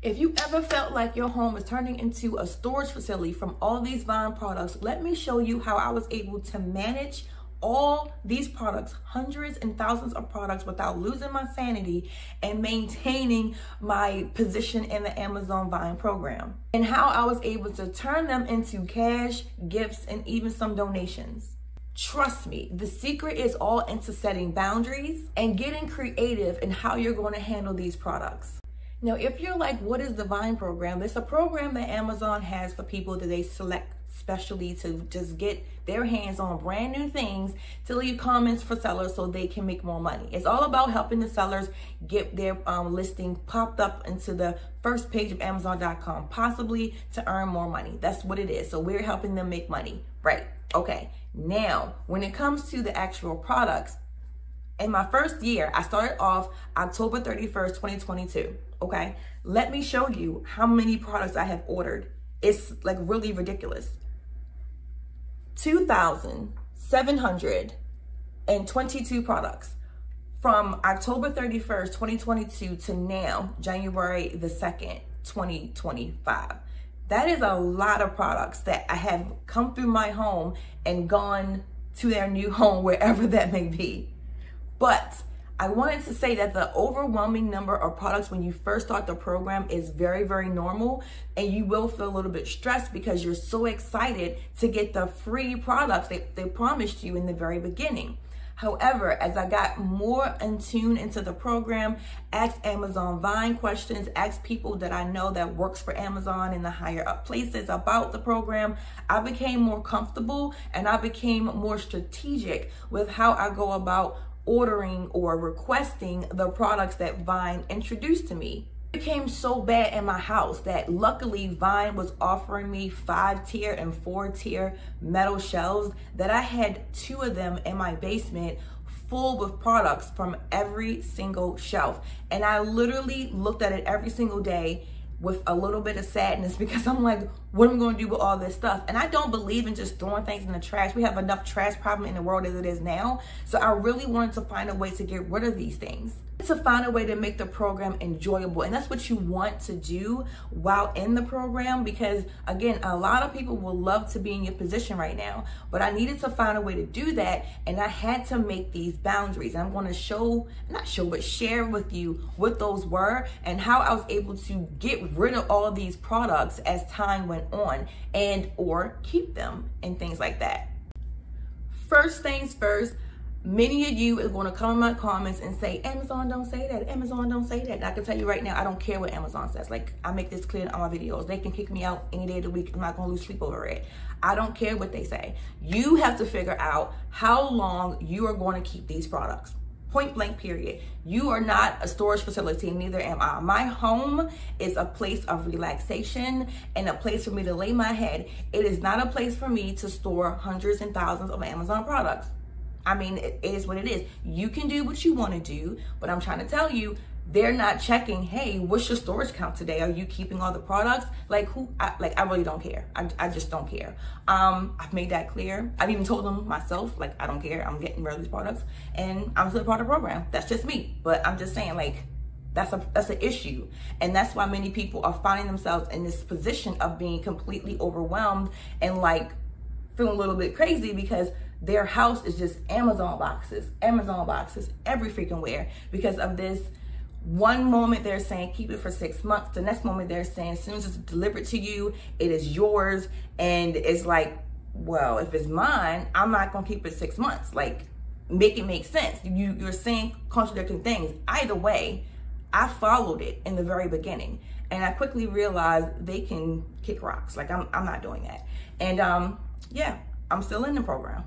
If you ever felt like your home is turning into a storage facility from all these Vine products, let me show you how I was able to manage all these products, hundreds and thousands of products, without losing my sanity and maintaining my position in the Amazon Vine program, and how I was able to turn them into cash, gifts, and even some donations. Trust me, the secret is all into setting boundaries and getting creative in how you're going to handle these products. Now, if you're like, what is the Vine program? It's a program that Amazon has for people that they select specially to just get their hands on brand new things to leave comments for sellers so they can make more money. It's all about helping the sellers get their listing popped up into the first page of Amazon.com, possibly to earn more money. That's what it is. So we're helping them make money, right? Okay. Now, when it comes to the actual products, in my first year, I started off October 31st, 2022. Okay. Let me show you how many products I have ordered. It's like really ridiculous. 2,722 products from October 31st, 2022 to now, January the 2nd, 2025. That is a lot of products that I have come through my home and gone to their new home, wherever that may be. But I wanted to say that the overwhelming number of products when you first start the program is very, very normal, and you will feel a little bit stressed because you're so excited to get the free products they promised you in the very beginning. However, as I got more in tune into the program, asked Amazon Vine questions, asked people that I know that works for Amazon in the higher up places about the program, I became more comfortable and I became more strategic with how I go about ordering or requesting the products that Vine introduced to me. It became so bad in my house that luckily Vine was offering me 5-tier and 4-tier metal shelves that I had 2 of them in my basement full with products from every single shelf. And I literally looked at it every single day with a little bit of sadness because I'm like, what am I going to do with all this stuff? And I don't believe in just throwing things in the trash. We have enough trash problem in the world as it is now. So I really wanted to find a way to get rid of these things, to find a way to make the program enjoyable. And that's what you want to do while in the program, because again, a lot of people will love to be in your position right now, but I needed to find a way to do that. And I had to make these boundaries. And I'm going to share with you what those were and how I was able to get rid of all of these products as time went on, and or keep them and things like that. First things first, many of you are going to come in my comments and say, Amazon don't say that, Amazon don't say that. And I can tell you right now, I don't care what Amazon says. Like, I make this clear in all my videos. They can kick me out any day of the week. I'm not going to lose sleep over it. I don't care what they say. You have to figure out how long you are going to keep these products. Point blank, period. You are not a storage facility, neither am I. My home is a place of relaxation and a place for me to lay my head. It is not a place for me to store hundreds and thousands of Amazon products. I mean, it is what it is. You can do what you want to do, but I'm trying to tell you, they're not checking, hey, what's your storage count today? Are you keeping all the products? Like, I really don't care. I just don't care. I've made that clear. I've even told them myself, like, I don't care. I'm getting rid of these products and I'm still part of the program. That's just me. But I'm just saying, like, that's an issue. And that's why many people are finding themselves in this position of being completely overwhelmed and like feeling a little bit crazy because their house is just Amazon boxes every freaking where, because of this. One moment they're saying keep it for 6 months. The next moment they're saying as soon as it's delivered to you, it is yours. And it's like, well, if it's mine, I'm not going to keep it 6 months. Like, make it make sense. You're saying contradicting things. Either way, I followed it in the very beginning. And I quickly realized they can kick rocks. Like, I'm not doing that. And yeah, I'm still in the program.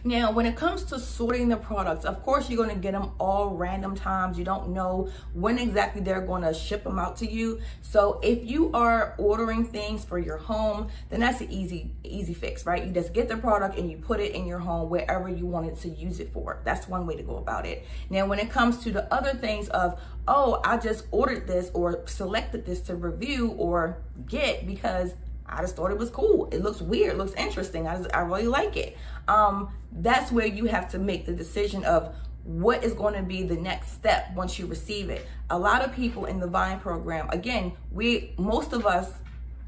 Now, when it comes to sorting the products, of course, you're going to get them all random times. You don't know when exactly they're going to ship them out to you. So if you are ordering things for your home, then that's an easy fix, right? You just get the product and you put it in your home wherever you wanted to use it for. That's one way to go about it. Now, when it comes to the other things of, oh, I just ordered this or selected this to review or get because I just thought it was cool. It looks weird, it looks interesting. I really like it. That's where you have to make the decision of what is going to be the next step once you receive it. A lot of people in the Vine program, again, most of us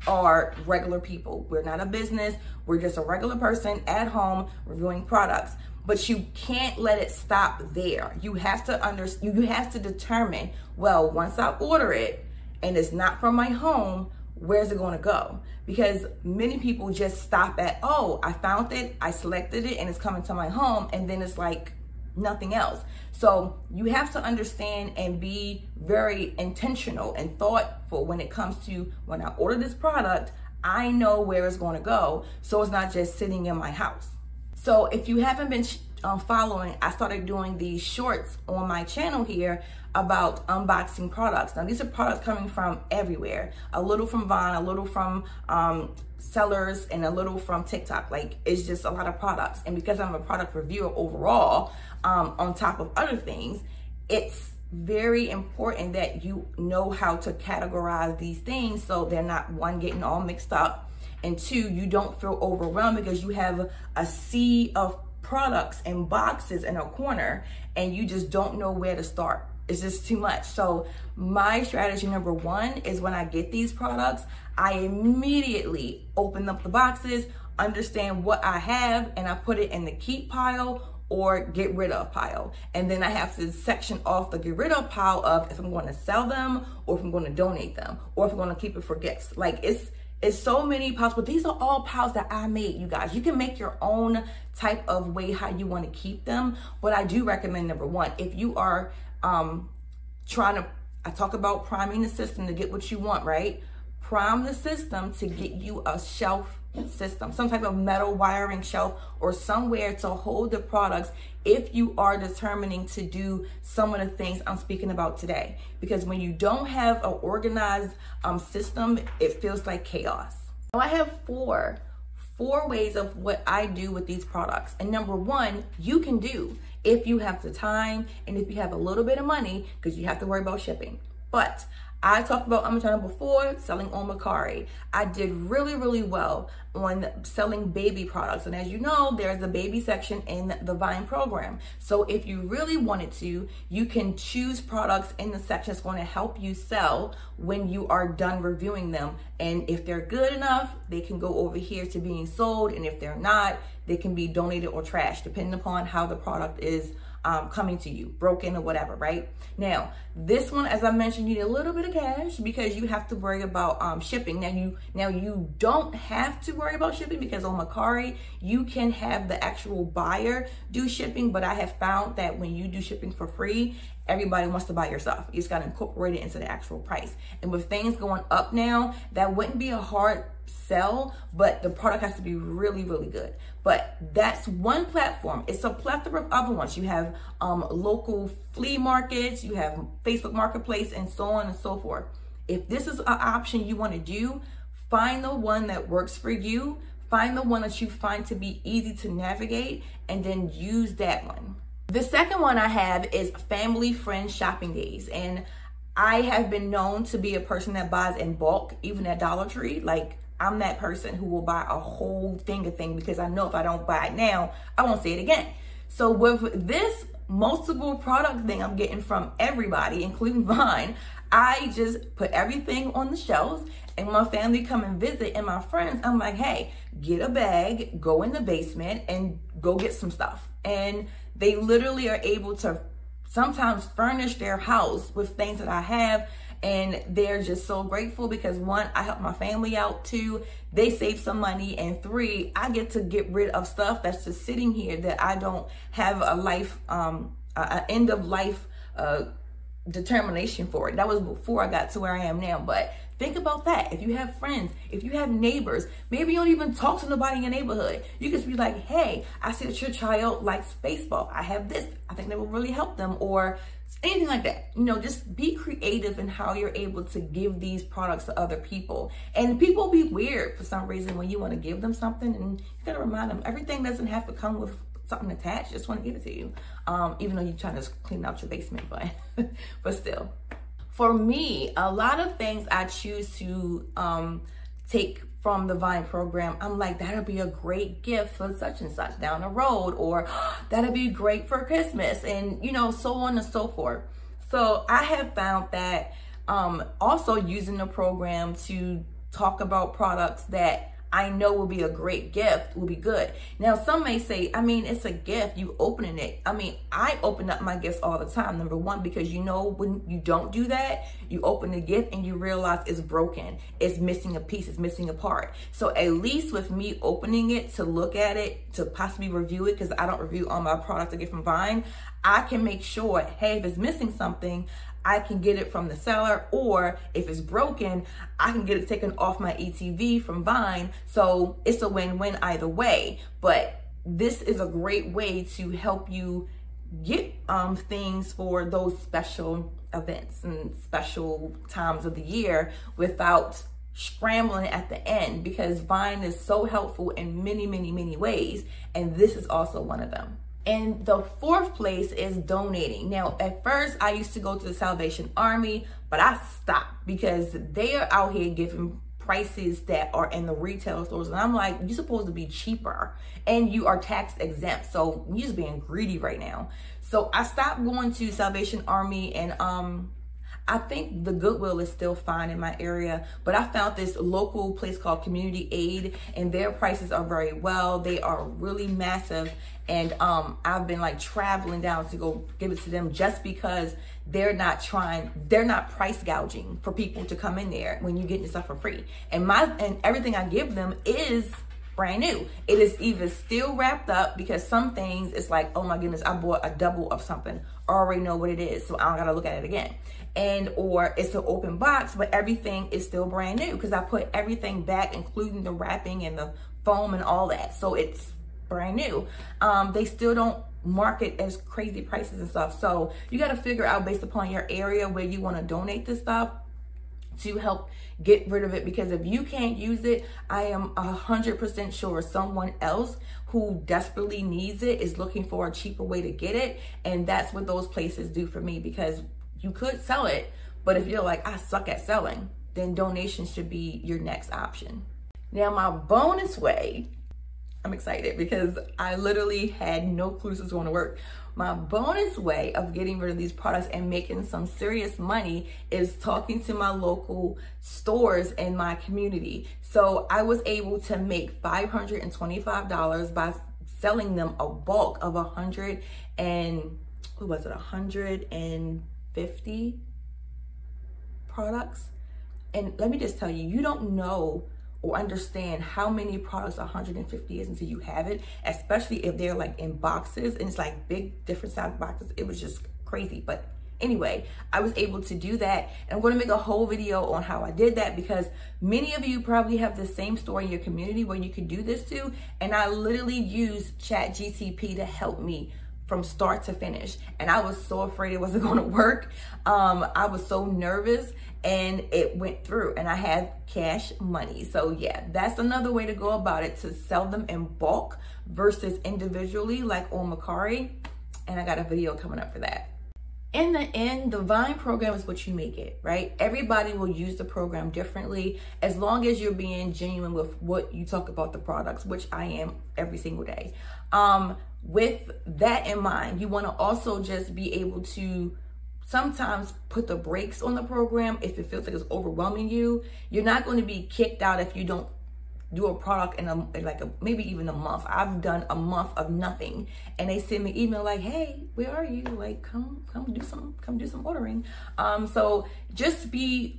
are regular people. We're not a business. We're just a regular person at home reviewing products. But you can't let it stop there. You have to determine, well, once I order it and it's not from my home, where's it going to go? Because many people just stop at, oh, I found it, I selected it, and it's coming to my home, and then it's like nothing else. So you have to understand and be very intentional and thoughtful when it comes to, when I order this product, I know where it's going to go, so it's not just sitting in my house. So if you haven't been following, I started doing these shorts on my channel here about unboxing products. Now these are products coming from everywhere, a little from Vine, a little from sellers, and a little from TikTok. Like, it's just a lot of products. And because I'm a product reviewer overall, on top of other things, it's very important that you know how to categorize these things so they're not, one, getting all mixed up, and two, you don't feel overwhelmed because you have a sea of products and boxes in a corner and you just don't know where to start. It's just too much. So my strategy number one is, when I get these products, I immediately open up the boxes, understand what I have, and I put it in the keep pile or get rid of pile. And then I have to section off the get rid of pile of if I'm going to sell them, or if I'm going to donate them, or if I'm going to keep it for gifts. Like, it's so many piles, but these are all piles that I made, you guys. You can make your own type of way how you want to keep them. But I do recommend, number one, if you are I talk about priming the system to get what you want, right? Prime the system to get you a shelf system, some type of metal wiring shelf, or somewhere to hold the products if you are determining to do some of the things I'm speaking about today. Because when you don't have an organized system, it feels like chaos. So I have four ways of what I do with these products. And number one, you can do if you have the time and if you have a little bit of money, because you have to worry about shipping. But I talked about on my channel before, selling on Mercari. I did really, really well on selling baby products. And as you know, there's a baby section in the Vine program. So if you really wanted to, you can choose products in the section that's going to help you sell when you are done reviewing them. And if they're good enough, they can go over here to being sold. And if they're not, they can be donated or trashed, depending upon how the product is coming to you, broken or whatever, right? Now, this one, as I mentioned, you need a little bit of cash because you have to worry about shipping. Now you don't have to worry about shipping, because on Mercari, you can have the actual buyer do shipping, but I have found that when you do shipping for free, everybody wants to buy your stuff. You just got to incorporate it into the actual price. And with things going up now, that wouldn't be a hard sell, but the product has to be really, really good. But that's one platform. It's a plethora of other ones. You have local flea markets, you have Facebook Marketplace, and so on and so forth. If this is an option you want to do, find the one that works for you. Find the one that you find to be easy to navigate, and then use that one. The second one I have is family friend shopping days. And I have been known to be a person that buys in bulk, even at Dollar Tree. Like, I'm that person who will buy a whole thing of things because I know if I don't buy it now, I won't see it again. So with this multiple product thing I'm getting from everybody, including Vine, I just put everything on the shelves, and when my family come and visit and my friends, I'm like, hey, get a bag, go in the basement and go get some stuff. And they literally are able to sometimes furnish their house with things that I have. And they're just so grateful because, one, I help my family out, two, they save some money, and three, I get to get rid of stuff that's just sitting here that I don't have a life, an end of life determination for it. That was before I got to where I am now. But think about that. If you have friends, if you have neighbors, maybe you don't even talk to nobody in your neighborhood. You can be like, hey, I see that your child likes baseball. I have this. I think that will really help them, or anything like that. You know, just be creative in how you're able to give these products to other people. And people will be weird for some reason when you want to give them something, and you got to remind them everything doesn't have to come with something attached. Just want to give it to you, even though you're trying to clean out your basement, but still. For me, a lot of things I choose to take from the Vine program, I'm like, that'll be a great gift for such and such down the road, or that'll be great for Christmas, and you know, so on and so forth. So I have found that also using the program to talk about products that I know will be a great gift will be good. Now, some may say, I mean, it's a gift, you opening it. I mean, I open up my gifts all the time. Number one, because you know, when you don't do that, you open the gift and you realize it's broken. It's missing a piece, it's missing a part. So at least with me opening it to look at it, to possibly review it, because I don't review all my products I get from Vine, I can make sure, hey, if it's missing something, I can get it from the seller, or if it's broken, I can get it taken off my ETV from Vine. So it's a win-win either way. But this is a great way to help you get things for those special events and special times of the year without scrambling at the end, because Vine is so helpful in many, many, many ways. And this is also one of them. And the fourth place is donating. Now, at first, I used to go to the Salvation Army, but I stopped because they are out here giving prices that are in the retail stores. And I'm like, you're supposed to be cheaper and you are tax exempt. So you're just being greedy right now. So I stopped going to Salvation Army, and I think the Goodwill is still fine in my area, but I found this local place called Community Aid, and their prices are very well. They are really massive, and I've been like traveling down to go give it to them just because they're not price gouging for people to come in there when you get your stuff for free. And everything I give them is brand new. It is either still wrapped up, because some things it's like, oh my goodness, I bought a double of something. I already know what it is, so I don't gotta look at it again. And or it's an open box, but everything is still brand new because I put everything back, including the wrapping and the foam and all that. So it's brand new. They still don't market as crazy prices and stuff. So you got to figure out based upon your area where you want to donate this stuff to help get rid of it, because if you can't use it, I am 100% sure someone else who desperately needs it is looking for a cheaper way to get it. And that's what those places do for me, because you could sell it, but if you're like, I suck at selling, then donation should be your next option. Now, my bonus way, I'm excited because I literally had no clue this was going to work. My bonus way of getting rid of these products and making some serious money is talking to my local stores in my community. So I was able to make $525 by selling them a bulk of 150 products. And let me just tell you, you don't know or understand how many products 150 is until you have it, especially if they're like in boxes and it's like big different size boxes. It was just crazy. But anyway, I was able to do that, and I'm going to make a whole video on how I did that, because many of you probably have the same store in your community where you could do this too. And I literally used ChatGPT to help me from start to finish. And I was so afraid it wasn't going to work. I was so nervous, and it went through, and I had cash money. So yeah, that's another way to go about it, to sell them in bulk versus individually like on Mercari. And I got a video coming up for that. In the end, the Vine program is what you make it, right? Everybody will use the program differently, as long as you're being genuine with what you talk about the products, which I am every single day. With that in mind, you want to also just be able to sometimes put the brakes on the program if it feels like it's overwhelming you. You're not going to be kicked out if you don't do a product in maybe even a month. I've done a month of nothing, and they send me email like, hey, where are you? Like, come do some ordering. So just be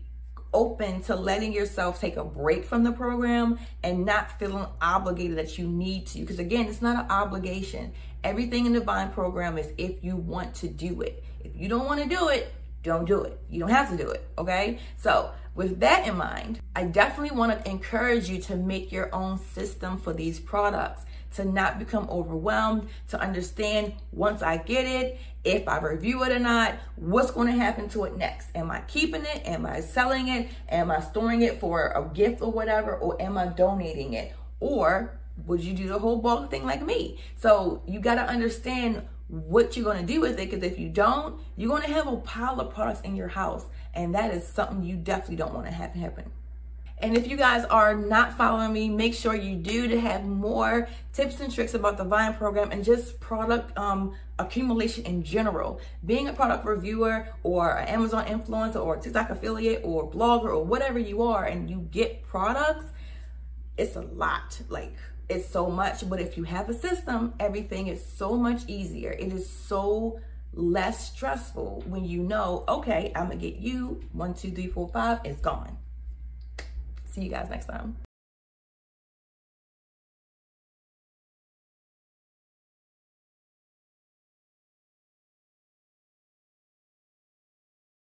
open to letting yourself take a break from the program and not feeling obligated that you need to, because again, it's not an obligation. Everything in the Vine program is if you want to do it. If you don't want to do it, don't do it. You don't have to do it, okay? So with that in mind, I definitely want to encourage you to make your own system for these products, to not become overwhelmed, to understand once I get it, if I review it or not, what's going to happen to it next. Am I keeping it? Am I selling it? Am I storing it for a gift or whatever? Or am I donating it? Or would you do the whole bulk thing like me? So you got to understand what you're going to do with it, because if you don't, you're going to have a pile of products in your house, and that is something you definitely don't want to have happen. And if you guys are not following me, make sure you do to have more tips and tricks about the Vine program and just product accumulation in general. Being a product reviewer or an Amazon influencer or a TikTok affiliate or blogger or whatever you are, and you get products, it's a lot. Like, it's so much. But if you have a system, everything is so much easier. It is so less stressful when you know, okay, I'm gonna get you 1, 2, 3, 4, 5, it's gone. See you guys next time.